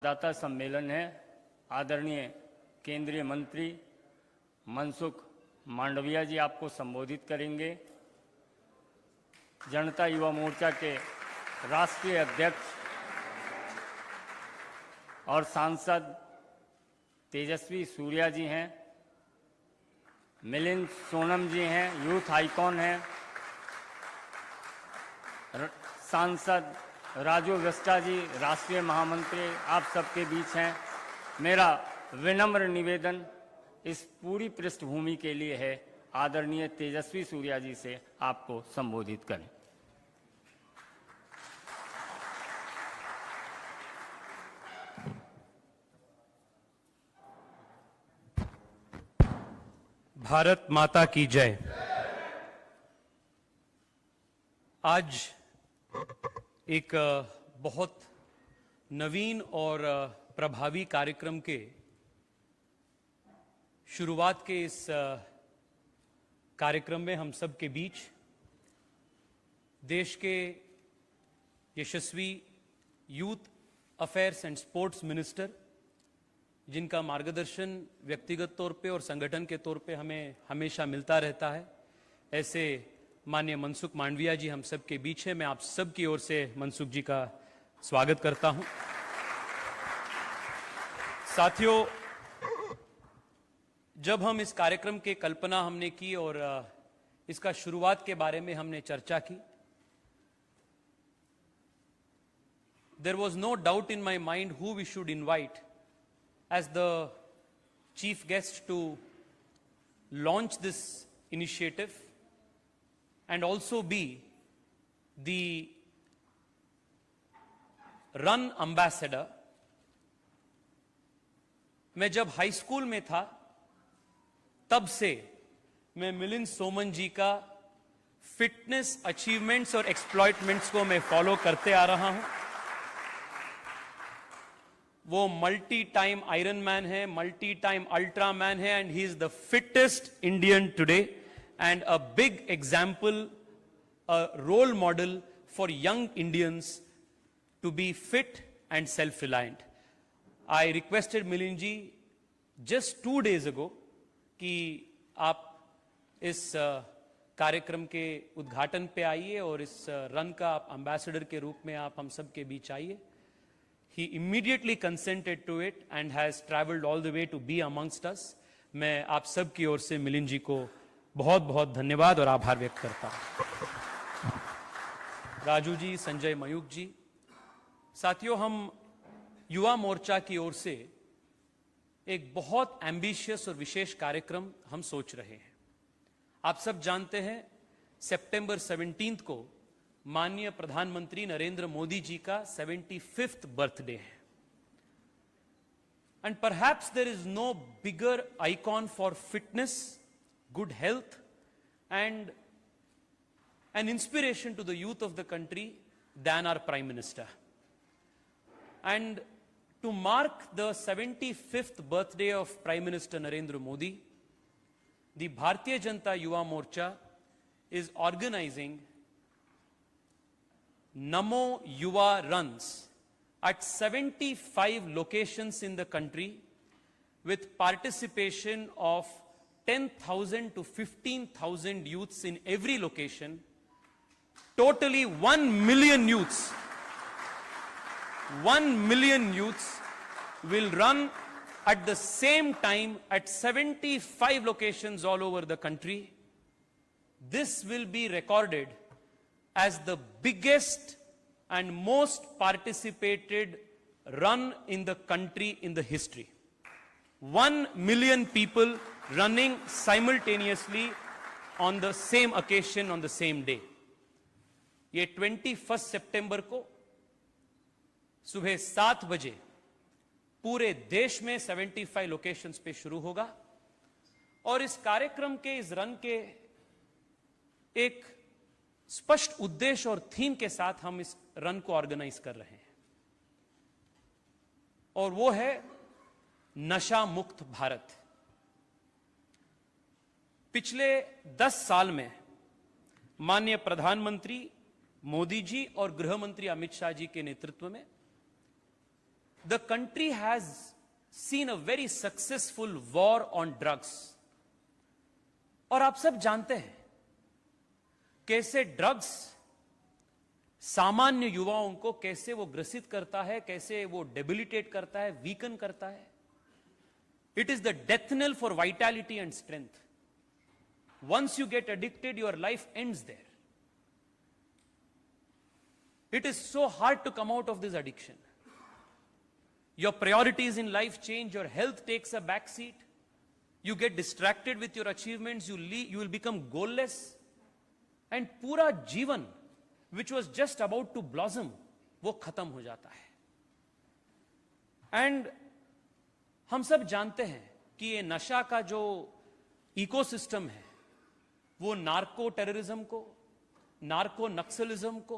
दाता सम्मेलन है। आदरणीय केंद्रीय मंत्री मनसुख मांडविया जी आपको संबोधित करेंगे। जनता युवा मोर्चा के राष्ट्रीय अध्यक्ष और सांसद तेजस्वी सूर्या जी हैं। मिलिंद सोनम जी हैं, यूथ आइकॉन हैं। सांसद राजू विष्टा जी राष्ट्रीय महामंत्री आप सबके बीच हैं। मेरा विनम्र निवेदन इस पूरी पृष्ठभूमि के लिए है, आदरणीय तेजस्वी सूर्या जी से आपको संबोधित करें। भारत माता की जय। आज एक बहुत नवीन और प्रभावी कार्यक्रम के शुरुआत के इस कार्यक्रम में हम सब के बीच देश के यशस्वी youth affairs and sports minister, जिनका मार्गदर्शन व्यक्तिगत तौर पे और संगठन के तौर पे हमें हमेशा मिलता रहता है, ऐसे माननीय मनसुख मांडविया जी हम सब के बीच है। मैं आप सब की ओर से मनसुख जी का स्वागत करता हूं। साथियों, जब हम इस कार्यक्रम की कल्पना हमने की और इसका शुरुआत के बारे में हमने चर्चा की, there was no doubt in my mind who we should invite as the chief guest to launch this initiative and also be the run ambassador। मैं जब हाई स्कूल में था तब से मैं मिलिंद सोमन जी का फिटनेस अचीवमेंट्स और एक्सप्लॉयटमेंट्स को मैं फॉलो करते आ रहा हूं। वो मल्टी टाइम आयरन मैन है, मल्टी टाइम अल्ट्रा मैन है, and he is the fittest Indian today and a big example, a role model for young Indians to be fit and self reliant. I requested Milind ji just 2 days ago कि आप इस कार्यक्रम के उद्घाटन पे आइए और इस रन का आप एम्बेसडर के रूप में आप हम सब के बीच आइए। He immediately consented to it and has traveled all the way to be amongst us। मैं आप सब की ओर से मिलिंद जी को बहुत बहुत धन्यवाद और आभार व्यक्त करता हूं। राजू जी, संजय मयूख जी, साथियों, हम युवा मोर्चा की ओर से एक बहुत एम्बिशियस और विशेष कार्यक्रम हम सोच रहे हैं। आप सब जानते हैं, सितंबर 17 को माननीय प्रधानमंत्री नरेंद्र मोदी जी का 75th बर्थडे है। And perhaps there is no bigger icon for fitness, good health and an inspiration to the youth of the country than our Prime Minister। And to mark the 75th birthday of Prime Minister Narendra Modi, the Bharatiya Janata Yuva Morcha is organizing Namo Yuva runs at 75 locations in the country with participation of 10,000 to 15,000 youths in every location. Totally 1 million youths. 1 million youths will run at the same time at 75 locations all over the country. This will be recorded as the biggest and most participated run in the country in the history। 1 million people running simultaneously on the same occasion on the same day। ये 21 सितंबर को सुबह 7 बजे पूरे देश में 75 locations पे शुरू होगा और इस कार्यक्रम के, इस रन के एक स्पष्ट उद्देश्य और थीम के साथ हम इस रन को ऑर्गेनाइज कर रहे हैं, और वो है नशा मुक्त भारत। पिछले 10 साल में माननीय प्रधानमंत्री मोदी जी और गृह मंत्री अमित शाह जी के नेतृत्व में the country has seen a very successful war on drugs. और आप सब जानते हैं कैसे ड्रग्स सामान्य युवाओं को कैसे वो ग्रसित करता है, कैसे वो डेबिलिटेट करता है, वीकन करता है. It is the death knell for vitality and strength. Once you get addicted, your life ends there. It is so hard to come out of this addiction. Your priorities in life change, your health takes a back seat. You get distracted with your achievements, you will become goalless. And पूरा जीवन, which was just about to blossom, वो खत्म हो जाता है. And हम सब जानते हैं कि ये नशा का जो इकोसिस्टम है, वो नार्को टेररिज्म को, नार्को नक्सलिज्म को,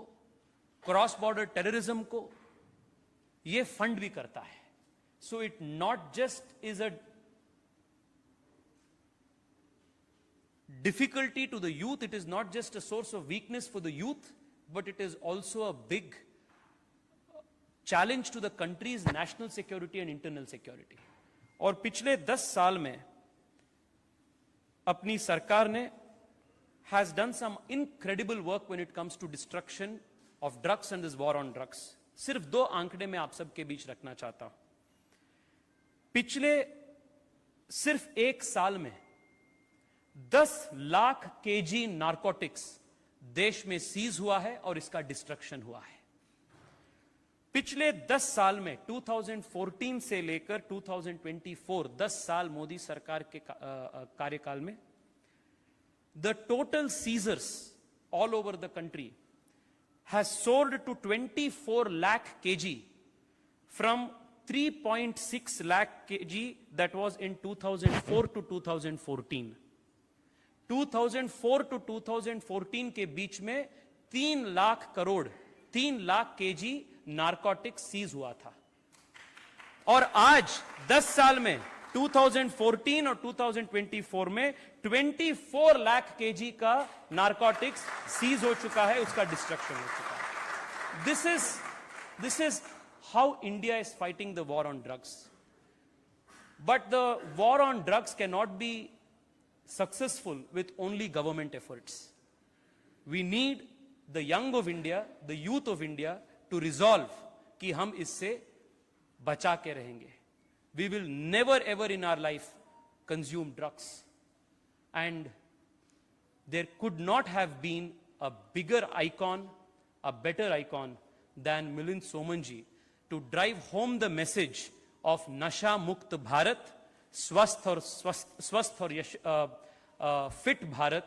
क्रॉस बॉर्डर टेररिज्म को ये फंड भी करता है. So it not just is a difficulty to the youth, it is not just a source of weakness for the youth, but it is also a big challenge to the country's national security and internal security. और पिछले 10 साल में अपनी सरकार ने has done some incredible work when it comes to destruction of drugs and this war on drugs. सिर्फ 2 आंकड़े मैं आप सबके बीच रखना चाहता हूं. पिछले सिर्फ 1 साल में 10 लाख केजी नारकोटिक्स देश में सीज हुआ है और इसका डिस्ट्रक्शन हुआ है. पिछले 10 साल में 2014 से लेकर 2024 10 साल मोदी सरकार के कार्यकाल में the total seizures all over the country has soared to 24 lakh kg from 3.6 lakh kg that was in 2004 to 2014. 2004 to 2014 के बीच में 3 lakh crore 3 lakh KG narcotics seize हुआ था. और आज 10 साल में 2014 और 2024 में 24 लाख केजी का नारकोटिक्स सीज हो चुका है, उसका डिस्ट्रक्शन हो चुका है. This is how India is fighting the war on drugs. But the war on drugs cannot be successful with only government efforts. We need the young of India, the youth of India to resolve कि हम इससे बचा के रहेंगे. We will never ever in our life consume drugs. And there could not have been a bigger icon, a better icon than Milind Somanji to drive home the message of Nasha Mukt Bharat, स्वस्थ और fit Bharat,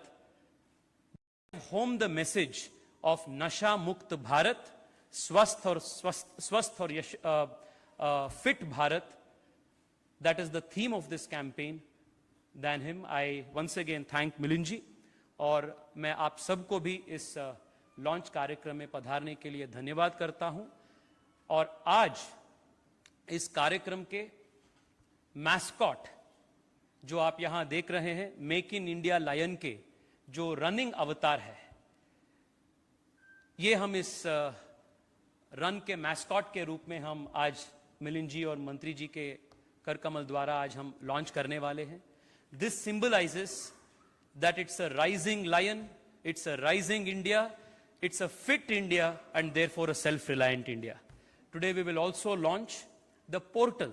home the message of Nasha Mukt Bharat, स्वस्थ और fit Bharat. That is the theme of this campaign. Than him, I once again thank Milind ji. और मैं आप सबको भी इस लॉन्च कार्यक्रम में पधारने के लिए धन्यवाद करता हूं. और आज इस कार्यक्रम के मैस्कॉट जो आप यहां देख रहे हैं, मेक इन इंडिया लायन के जो रनिंग अवतार है, ये हम इस रन के मैस्कॉट के रूप में हम आज मिलिंद जी और मंत्री जी के करकमल द्वारा आज हम लॉन्च करने वाले हैं. This symbolizes that it's a rising lion, it's a rising India, it's a fit India, and therefore a self-reliant India. Today we will also launch the portal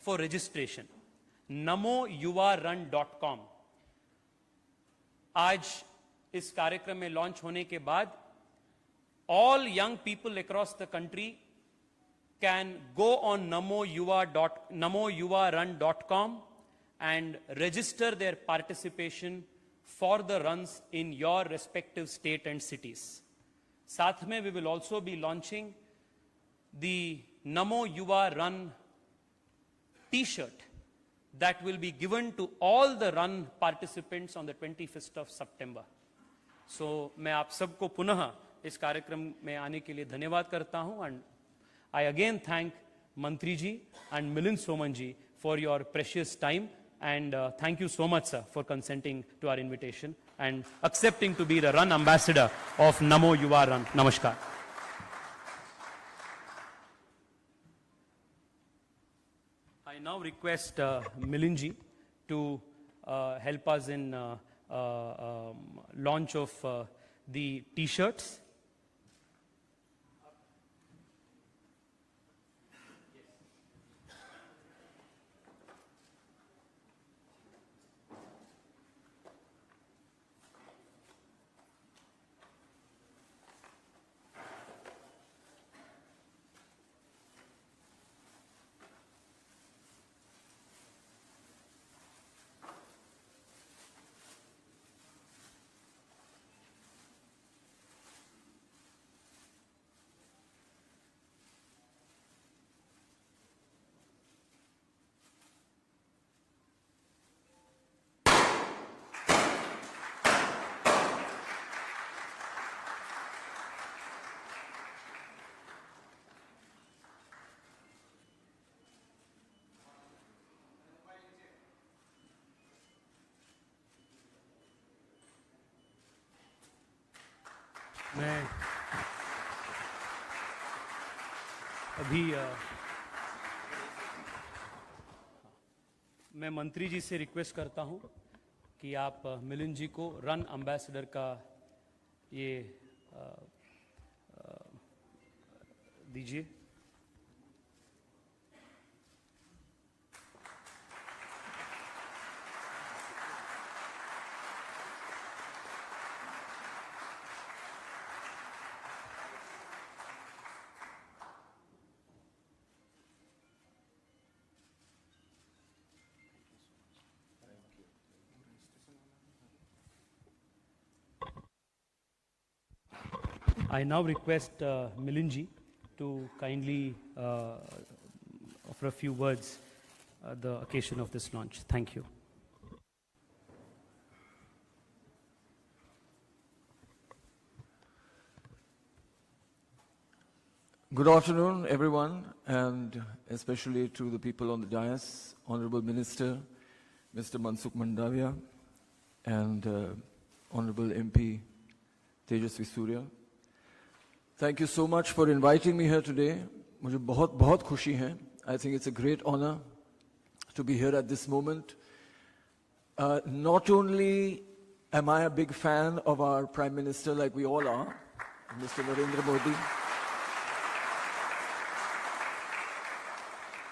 for registration, namoyuvarun.com. आज इस कार्यक्रम में launch होने के बाद all young people across the country can go on namoyuvarun.com and register their participation for the runs in your respective state and cities. साथ में we will also be launching the Namo Yuva Run T-shirt that will be given to all the run participants on the 25th of September. So मैं आप सबको पुनः इस कार्यक्रम में आने के लिए धन्यवाद करता हूं. And I again thank Mantri ji and Milind Somanji for your precious time. And thank you so much, sir, for consenting to our invitation and accepting to be the Run Ambassador of Namo Yuva Run. Namaskar. I now request Milinji to help us in launch of the T-shirts. मैं अभी मैं मंत्री जी से request करता हूं कि आप मिलिंद जी को रन एम्बेसडर का ये दीजिए. I now request Milinji to kindly offer a few words at the occasion of this launch. Thank you. Good afternoon, everyone, and especially to the people on the dais, Honorable Minister, Mr. Mansukh Mandavia, and Honorable MP Tejasvi Surya. Thank you so much for inviting me here today. मुझे बहुत बहुत खुशी है. I think it's a great honor to be here at this moment. Not only am I a big fan of our Prime Minister, like we all are, Mr. Narendra Modi,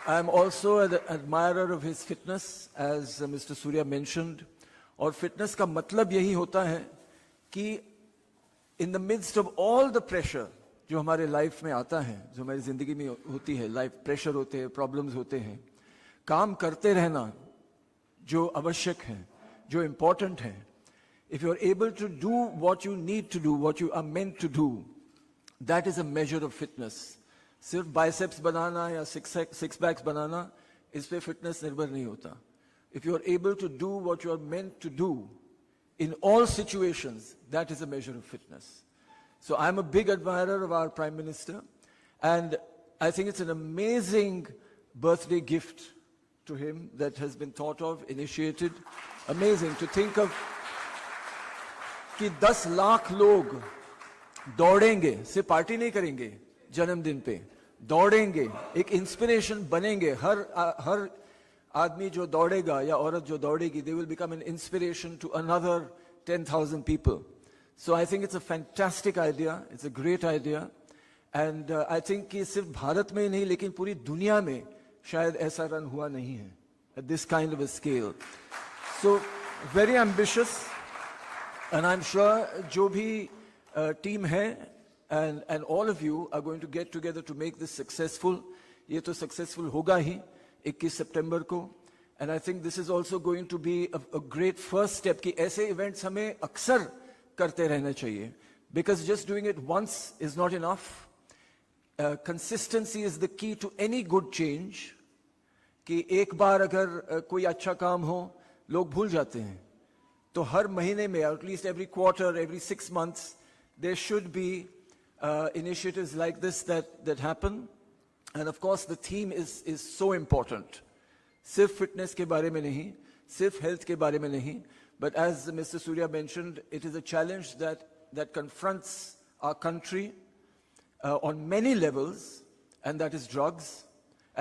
I am also an admirer of his fitness, as Mr. Surya mentioned. और fitness का मतलब यही होता है कि in the midst of all the pressure जो हमारे life में आता है, जो हमारी जिंदगी में होती है, लाइफ प्रेशर होते हैं, प्रॉब्लम्स होते हैं, काम करते रहना जो आवश्यक है, जो इम्पोर्टेंट है. If you are able to do what you need to do, what you are meant to do, that is a measure of fitness. सिर्फ बाइसेप्स बनाना या सिक्स पैक्स बनाना, इस पे फिटनेस निर्भर नहीं होता. If you are able to do what you are meant to do in all situations, that is a measure of fitness. So I'm a big admirer of our Prime Minister, and I think it's an amazing birthday gift to him that has been thought of, initiated. Amazing to think of कि 10 लाख लोग दौड़ेंगे, सिर्फ party नहीं करेंगे जन्मदिन पे, दौड़ेंगे, एक इंस्पिरेशन बनेंगे. हर आदमी जो दौड़ेगा या औरत जो दौड़ेगी, they will become an inspiration to another 10,000 people. So I think it's a fantastic idea, it's a great idea, and I think कि सिर्फ भारत में ही नहीं लेकिन पूरी दुनिया में शायद ऐसा रन हुआ नहीं है at this kind of a scale. So very ambitious, and I'm sure जो भी team है and all of you are going to get together to make this successful. ये तो successful होगा ही 21 सितंबर को, and I think this is also going to be a great first step कि ऐसे events हमें अक्सर करते रहना चाहिए, because just doing it once is not enough. Consistency is the key to any good change. कि एक बार अगर कोई अच्छा काम हो, लोग भूल जाते हैं, तो हर महीने में, at least every quarter, every 6 months, there should be initiatives like this that happen. And of course the theme is so important. सिर्फ fitness के बारे में नहीं, सिर्फ health के बारे में नहीं, but as Mr. Surya mentioned, it is a challenge that confronts our country on many levels, and that is drugs.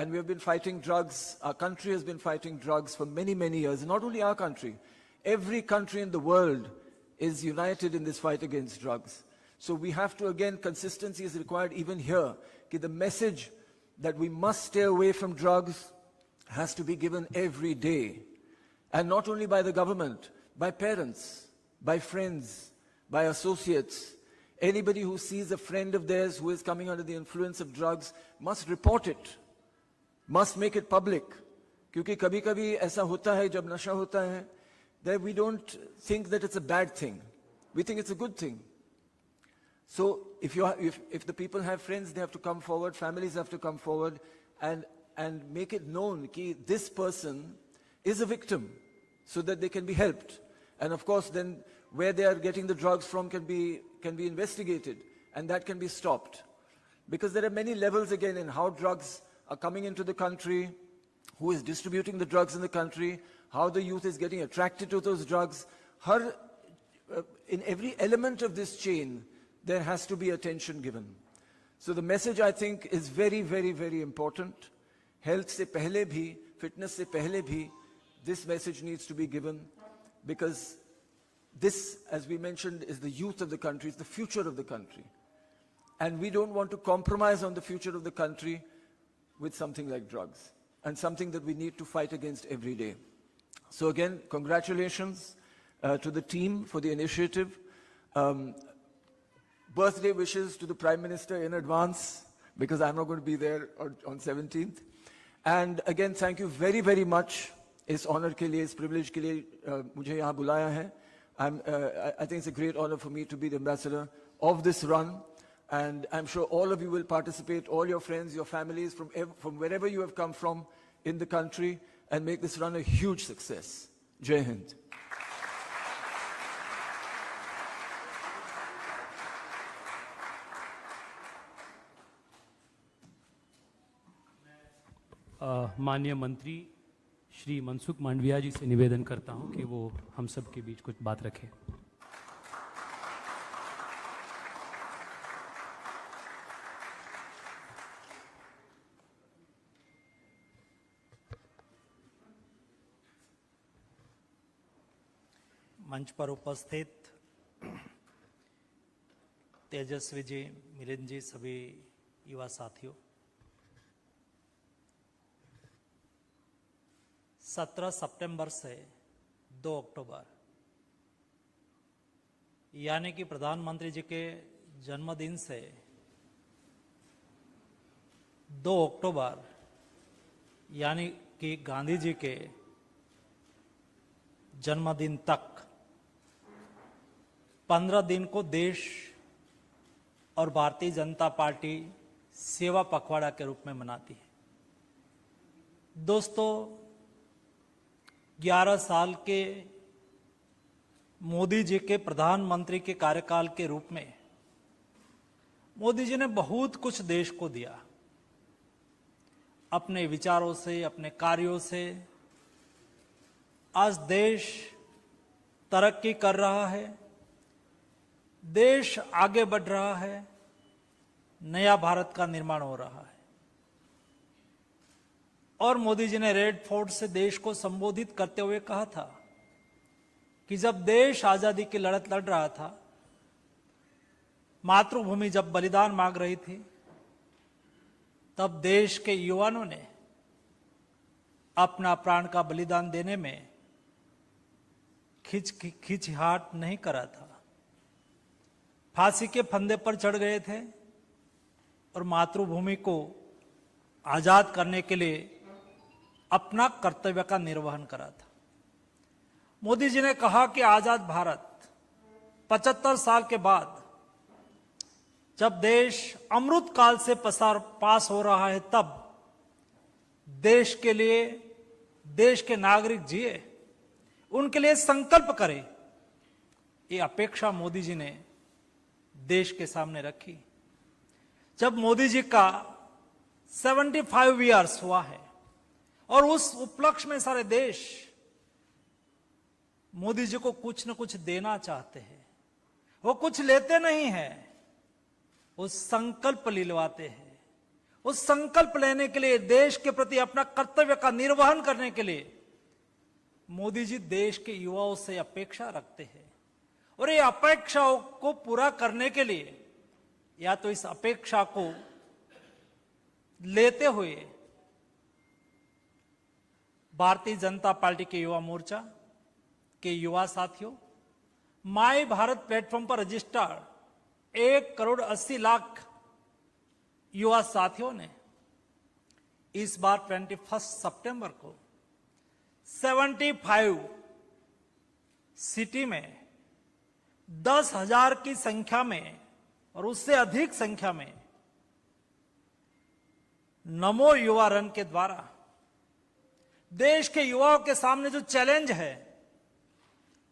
And we have been fighting drugs. Our country has been fighting drugs for many, many years. Not only our country, every country in the world is united in this fight against drugs. So we have to, again, consistency is required even here. The message that we must stay away from drugs has to be given every day. And not only by the government, by parents, by friends, by associates. Anybody who sees a friend of theirs who is coming under the influence of drugs must report it, must make it public. क्योंकि कभी-कभी ऐसा होता है जब नशा होता है, that we don't think that it's a bad thing. We think it's a good thing. So if the people have friends, they have to come forward, families have to come forward and make it known that this person is a victim so that they can be helped. And of course then where they are getting the drugs from can be investigated and that can be stopped. Because there are many levels again in how drugs are coming into the country, who is distributing the drugs in the country, how the youth is getting attracted to those drugs. In every element of this chain, there has to be attention given. So the message I think is very, very, very important. Health se pehle bhi, fitness se pehle bhi, this message needs to be given because this, as we mentioned, is the youth of the country, it's the future of the country. And we don't want to compromise on the future of the country with something like drugs and something that we need to fight against every day. So again, congratulations to the team for the initiative. Birthday wishes to the Prime Minister in advance because I'm not going to be there on 17th. And again, thank you very, very much. इस honor के लिए, इस privilege के लिए मुझे यहाँ बुलाया है. I think it's a great honor for me to be the ambassador of this run. And I'm sure all of you will participate, all your friends, your families, from wherever you have come from in the country, and make this run a huge success. Jai Hind. माननीय मंत्री श्री मनसुख मांडविया जी से निवेदन करता हूं कि वो हम सब के बीच कुछ बात रखें. मंच पर उपस्थित तेजस्वी जी, मिलिंद जी, सभी युवा साथियों, 17 सितंबर से 2 अक्टूबर यानी कि प्रधानमंत्री जी के जन्मदिन से 2 अक्टूबर यानी कि गांधी जी के जन्मदिन तक 15 दिन को देश और भारतीय जनता पार्टी सेवा पखवाड़ा के रूप में मनाती है. दोस्तों, 11 साल के मोदी जी के प्रधानमंत्री के कार्यकाल के रूप में मोदी जी ने बहुत कुछ देश को दिया. अपने विचारों से, अपने कार्यों से आज देश तरक्की कर रहा है, देश आगे बढ़ रहा है, नया भारत का निर्माण हो रहा है. और मोदी जी ने रेड फोर्ट से देश को संबोधित करते हुए कहा था कि जब देश आजादी की लड़त लड़ रहा था, मातृभूमि जब बलिदान मांग रही थी, तब देश के युवाओं ने अपना प्राण का बलिदान देने में खिंचाहट नहीं करा था. फांसी के फंदे पर चढ़ गए थे और मातृभूमि को आजाद करने के लिए अपना कर्तव्य का निर्वहन करा था. मोदी जी ने कहा कि आजाद भारत 75 साल के बाद जब देश अमृत काल से पास हो रहा है, तब देश के लिए, देश के नागरिक जिए, उनके लिए संकल्प करें. ये अपेक्षा मोदी जी ने देश के सामने रखी. जब मोदी जी का 75 इयर्स हुआ है और उस उपलक्ष्य में सारे देश मोदी जी को कुछ न कुछ देना चाहते हैं. वो कुछ लेते नहीं हैं, वो संकल्प लिलवाते हैं, उस संकल्प लेने के लिए, देश के प्रति अपना कर्तव्य का निर्वहन करने के लिए मोदी जी देश के युवाओं से अपेक्षा रखते हैं। और ये अपेक्षाओं को पूरा करने के लिए या तो इस अपेक्षा को लेते हुए भारतीय जनता पार्टी के युवा मोर्चा के युवा साथियों, माई भारत प्लेटफॉर्म पर रजिस्टर्ड 1,80,00,000 युवा साथियों ने इस बार 21 सितंबर को 75 सिटी में 10,000 की संख्या में और उससे अधिक संख्या में नमो युवा रन के द्वारा देश के युवाओं के सामने जो चैलेंज है,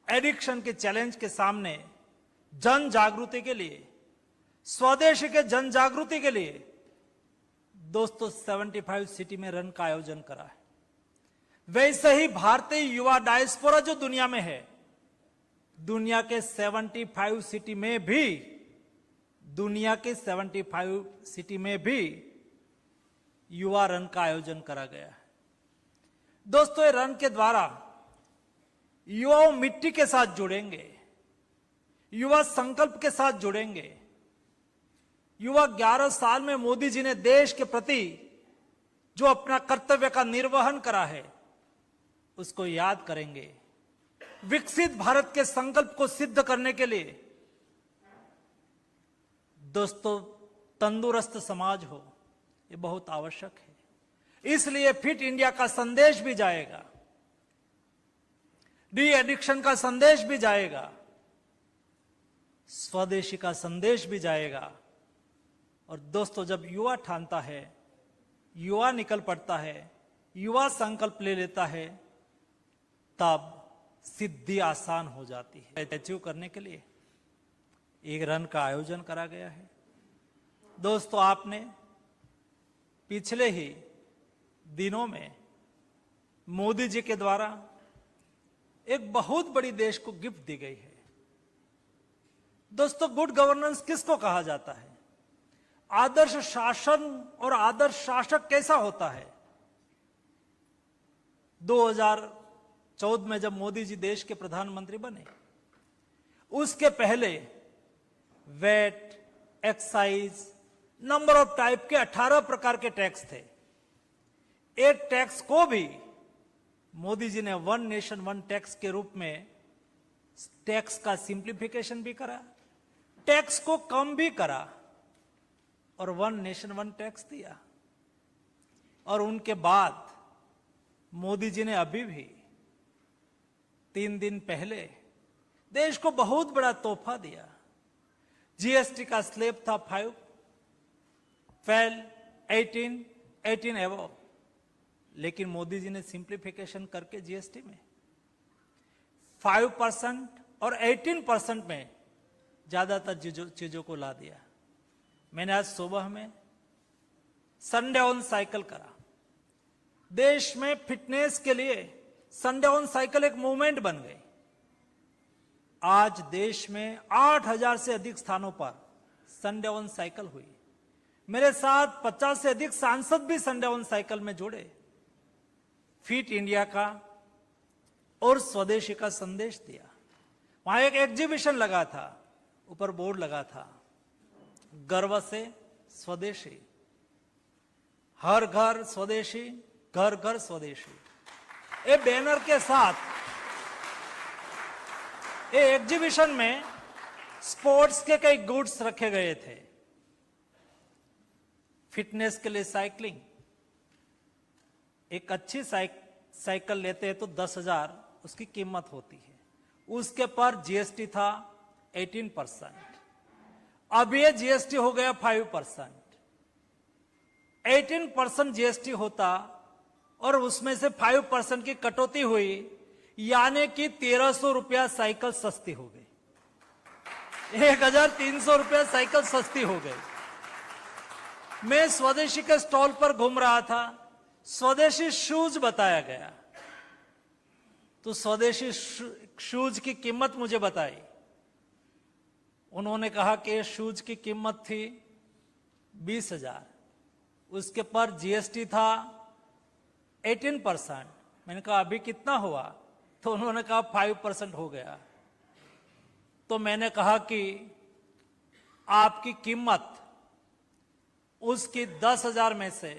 एडिक्शन के चैलेंज के सामने जन जागृति के लिए, स्वदेशी के जन जागृति के लिए दोस्तों 75 सिटी में रन का आयोजन करा है। वैसे ही भारतीय युवा डायस्पोरा जो दुनिया में है, दुनिया के 75 सिटी में भी, दुनिया के 75 सिटी में भी युवा रन का आयोजन करा गया है। दोस्तों, ये रन के द्वारा युवाओं मिट्टी के साथ जुड़ेंगे, युवा संकल्प के साथ जुड़ेंगे। युवा 11 साल में मोदी जी ने देश के प्रति जो अपना कर्तव्य का निर्वहन करा है उसको याद करेंगे। विकसित भारत के संकल्प को सिद्ध करने के लिए दोस्तों तंदुरुस्त समाज हो, ये बहुत आवश्यक है। इसलिए फिट इंडिया का संदेश भी जाएगा, डी एडिक्शन का संदेश भी जाएगा, स्वदेशी का संदेश भी जाएगा। और दोस्तों, जब युवा ठानता है, युवा निकल पड़ता है, युवा संकल्प ले लेता है, तब सिद्धि आसान हो जाती है। अचीव करने के लिए एक रन का आयोजन करा गया है। दोस्तों, आपने पिछले ही दिनों में मोदी जी के द्वारा एक बहुत बड़ी देश को गिफ्ट दी गई है। दोस्तों, गुड गवर्नेंस किसको कहा जाता है? आदर्श शासन और आदर्श शासक कैसा होता है? 2014 में जब मोदी जी देश के प्रधानमंत्री बने, उसके पहले VAT, excise, number of type के 18 प्रकार के टैक्स थे। एक टैक्स को भी मोदी जी ने वन नेशन वन टैक्स के रूप में टैक्स का सिंप्लीफिकेशन भी करा, टैक्स को कम भी करा और वन नेशन वन टैक्स दिया। और उनके बाद मोदी जी ने अभी भी 3 दिन पहले देश को बहुत बड़ा तोहफा दिया। जीएसटी का स्लैब था 5, फेल 18 एवो, लेकिन मोदी जी ने सिंप्लीफिकेशन करके जीएसटी में 5% और 18% में ज्यादातर चीजों को ला दिया। मैंने आज सुबह में संडे ऑन साइकिल करा। देश में फिटनेस के लिए संडे ऑन साइकिल एक मूवमेंट बन गई। आज देश में 8,000 से अधिक स्थानों पर संडे ऑन साइकिल हुई। मेरे साथ 50 से अधिक सांसद भी संडे ऑन साइकिल में जुड़े। फिट इंडिया का और स्वदेशी का संदेश दिया। वहां एक एग्जीबिशन लगा था, ऊपर बोर्ड लगा था, गर्व से स्वदेशी, हर घर स्वदेशी, घर घर स्वदेशी। ये बैनर के साथ ये एग्जीबिशन में स्पोर्ट्स के कई गुड्स रखे गए थे। फिटनेस के लिए साइकिलिंग, एक अच्छी साइकिल लेते हैं तो 10,000 उसकी कीमत होती है। उसके पर जीएसटी था 18%, अब ये जीएसटी हो गया 5%। 18% जीएसटी होता और उसमें से 5% की कटौती हुई, यानी कि 1,300 रुपया साइकिल सस्ती हो गई, 1,300 रुपया साइकिल सस्ती हो गई। मैं स्वदेशी के स्टॉल पर घूम रहा था, स्वदेशी शूज बताया गया, तो स्वदेशी शूज की कीमत मुझे बताई। उन्होंने कहा कि शूज की कीमत थी 20,000, उसके पर जीएसटी था 18%। मैंने कहा अभी कितना हुआ? तो उन्होंने कहा 5% हो गया। तो मैंने कहा कि आपकी कीमत उसकी 10,000 में से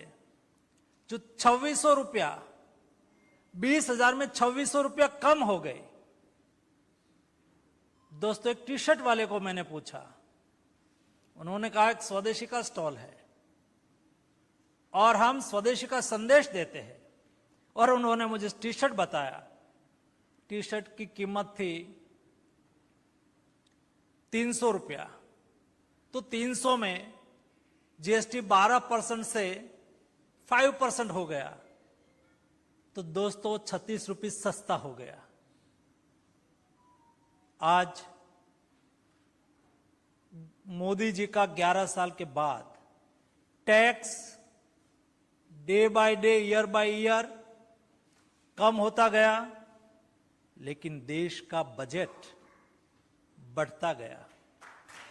जो 2600 रुपया, 20,000 में 2600 रुपया कम हो गए। दोस्तों, एक टी शर्ट वाले को मैंने पूछा, उन्होंने कहा एक स्वदेशी का स्टॉल है और हम स्वदेशी का संदेश देते हैं, और उन्होंने मुझे टी शर्ट बताया। टी शर्ट की कीमत थी 300 रुपया। तो 300 में जीएसटी 12% से 5% हो गया, तो दोस्तों 36 रुपये सस्ता हो गया। आज मोदी जी का 11 साल के बाद tax day by day, year by year कम होता गया, लेकिन देश का बजट बढ़ता गया।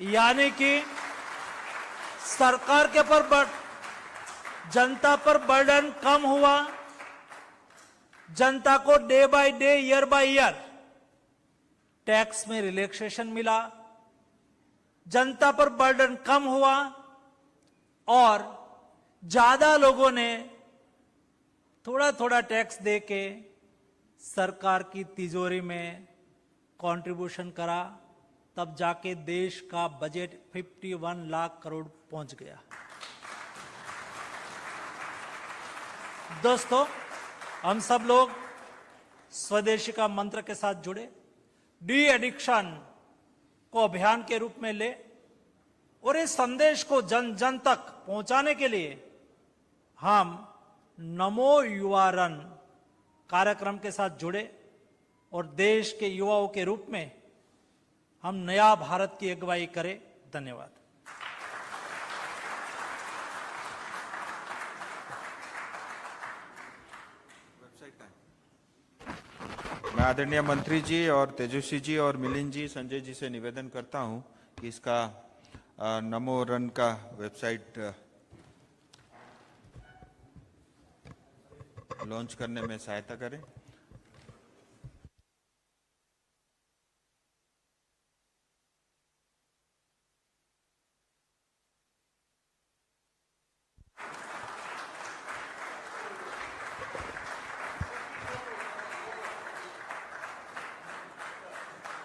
यानी कि सरकार के पर जनता पर बर्डन कम हुआ, जनता को day by day, year by year tax में रिलैक्सेशन मिला, जनता पर बर्डन कम हुआ, और ज्यादा लोगों ने थोड़ा थोड़ा टैक्स देके सरकार की तिजोरी में कंट्रीब्यूशन करा, तब जाके देश का बजट 51 लाख करोड़ पहुंच गया। दोस्तों, हम सब लोग स्वदेशी का मंत्र के साथ जुड़े, डी एडिक्शन को अभियान के रूप में ले, और इस संदेश को जन जन तक पहुंचाने के लिए हम नमो युवा रन कार्यक्रम के साथ जुड़े, और देश के युवाओं के रूप में हम नया भारत की अगुवाई करें। धन्यवाद। मैं आदरणीय मंत्री जी और तेजस्वी जी और मिलिंद जी, संजय जी से निवेदन करता हूं कि इसका नमो रन का वेबसाइट लॉन्च करने में सहायता करें।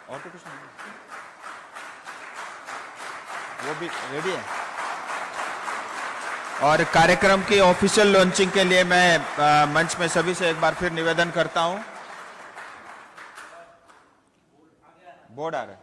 और तो कुछ नहीं, वो भी रेडी है। और कार्यक्रम की ऑफिशियल लॉन्चिंग के लिए मैं मंच में सभी से एक बार फिर निवेदन करता हूं। बोर्ड आ रहा है।